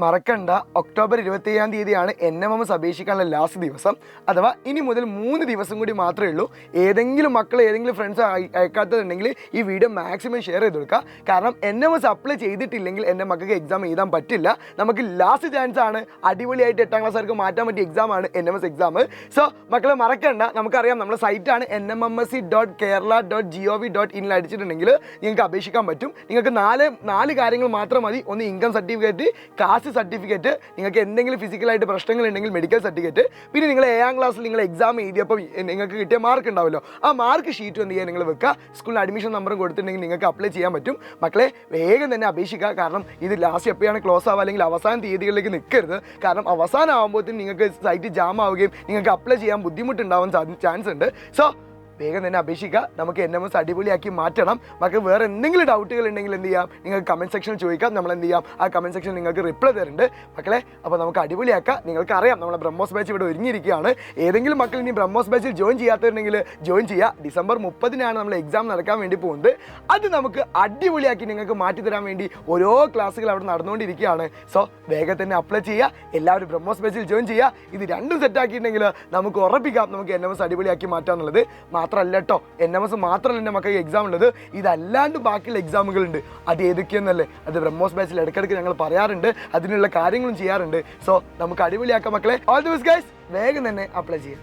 മറക്കണ്ട, October 27 NMMS അപേക്ഷിക്കാനുള്ള last ദിവസം. അഥവാ ഇനി മുതൽ 3 ദിവസം കൂടി മാത്രമേ ഉള്ളൂ. ഏതെങ്കിലും മക്കൾ ഏതെങ്കിലും ഫ്രണ്ട്സ് അയക്കാത്തതുണ്ടെങ്കിൽ ഈ വീഡിയോ മാക്സിമം ഷെയർ ചെയ്ത് കൊടുക്കുക. കാരണം NMS അപ്ലൈ ചെയ്തിട്ടില്ലെങ്കിൽ എൻ്റെ മക്കൾക്ക് എക്സാം എഴുതാൻ പറ്റില്ല. നമുക്ക് ലാസ്റ്റ് ചാൻസ് ആണ്. അടിപൊളിയായിട്ട് 8ാം ക്ലാസ്സുകാർക്ക് മാറ്റാൻ പറ്റിയ എക്സാമാണ് NMS എക്സാം. സോ മക്കളെ മറക്കണ്ട, നമുക്കറിയാം നമ്മുടെ സൈറ്റാണ് nmmsc.kerala.gov.in അടിച്ചിട്ടുണ്ടെങ്കിൽ നിങ്ങൾക്ക് അപേക്ഷിക്കാൻ പറ്റും. നിങ്ങൾക്ക് നാല് കാര്യങ്ങൾ മാത്രം മതി. ഒന്ന് ഇൻകം സർട്ടിഫിക്കറ്റ്, കാസ്റ്റ് സർട്ടിഫിക്കറ്റ്, നിങ്ങൾക്ക് എന്തെങ്കിലും ഫിസിക്കലായിട്ട് പ്രശ്നങ്ങളുണ്ടെങ്കിൽ മെഡിക്കൽ സർട്ടിഫിക്കറ്റ്, പിന്നെ നിങ്ങൾ 7ാം ക്ലാസ്സിൽ നിങ്ങൾ എക്സാം എഴുതിയപ്പോൾ നിങ്ങൾക്ക് കിട്ടിയ മാർക്ക് ഉണ്ടാവുമല്ലോ, ആ മാർക്ക് ഷീറ്റ് എന്ത് ചെയ്യുക നിങ്ങൾ വെക്കുക. സ്കൂളിൽ അഡ്മിഷൻ നമ്പറും കൊടുത്തിട്ടുണ്ടെങ്കിൽ നിങ്ങൾക്ക് അപ്ലൈ ചെയ്യാൻ പറ്റും. മക്കളെ വേഗം തന്നെ അപേക്ഷിക്കുക. കാരണം ഇത് ലാസ്റ്റ് എപ്പോഴാണ് ക്ലോസ് ആവുക, അല്ലെങ്കിൽ അവസാന തീയതികളിലേക്ക് നിൽക്കരുത്. കാരണം അവസാനം ആകുമ്പോഴത്തേക്കും നിങ്ങൾക്ക് സൈറ്റ് ജാം ആവുകയും നിങ്ങൾക്ക് അപ്ലൈ ചെയ്യാൻ ബുദ്ധിമുട്ടുണ്ടാവാൻ ചാൻസ് ഉണ്ട്. സോ വേഗം തന്നെ അപേക്ഷിക്കുക. നമുക്ക് NMS അടിപൊളിയാക്കി മാറ്റണം. നമുക്ക് വേറെ എന്തെങ്കിലും ഡൗട്ടുകൾ ഉണ്ടെങ്കിൽ എന്ത് ചെയ്യാം, നിങ്ങൾക്ക് കമൻറ്റ് സെക്ഷനിൽ ചോദിക്കാം. നമ്മൾ എന്ത് ചെയ്യാം, ആ കമൻറ്റ് സെക്ഷനിൽ നിങ്ങൾക്ക് റിപ്ലൈ തരുന്നുണ്ട് മക്കളെ. അപ്പോൾ നമുക്ക് അടിപൊളിയാക്കാം. നിങ്ങൾക്കറിയാം നമ്മളെ ബ്രഹ്മോസ് ബാച്ച് ഇവിടെ ഒരുങ്ങിയിരിക്കുകയാണ്. ഏതെങ്കിലും മക്കൾ ഇനി ബ്രഹ്മോസ് ബാച്ചിൽ ജോയിൻ ചെയ്യാത്തവരുണ്ടെങ്കിൽ ജോയിൻ ചെയ്യുക. ഡിസംബർ 30 നമ്മൾ എക്സാം നടക്കാൻ വേണ്ടി പോകുന്നത്. അത് നമുക്ക് അടിപൊളിയാക്കി നിങ്ങൾക്ക് മാറ്റിത്തരാൻ വേണ്ടി ഓരോ ക്ലാസ്സുകൾ അവിടെ നടന്നുകൊണ്ടിരിക്കുകയാണ്. സോ വേഗം തന്നെ അപ്ലൈ ചെയ്യുക. എല്ലാവരും ബ്രഹ്മോസ് ബാച്ചിൽ ജോയിൻ ചെയ്യുക. ഇത് രണ്ടും സെറ്റാക്കിയിട്ടുണ്ടെങ്കിൽ നമുക്ക് ഉറപ്പിക്കാം നമുക്ക് NMS അടിപൊളിയാക്കി മാറ്റാന്നുള്ളത്. മാത്രമല്ല കേട്ടോ, NMS മാത്രമല്ല എൻ്റെ മക്കൾക്ക് എക്സാം ഉള്ളത്, ഇതല്ലാണ്ട് ബാക്കിയുള്ള എക്സാമുകളുണ്ട്. അത് ഏതൊക്കെയെന്നല്ലേ, അത് ബ്രഹ്മോസ് ബാച്ചിൽ ഇടയ്ക്കിടയ്ക്ക് ഞങ്ങൾ പറയാറുണ്ട്, അതിനുള്ള കാര്യങ്ങളും ചെയ്യാറുണ്ട്. സോ നമുക്ക് അടിപൊളിയാക്കാം മക്കളെ. All the best guys. വേഗം തന്നെ അപ്ലൈ ചെയ്യാം.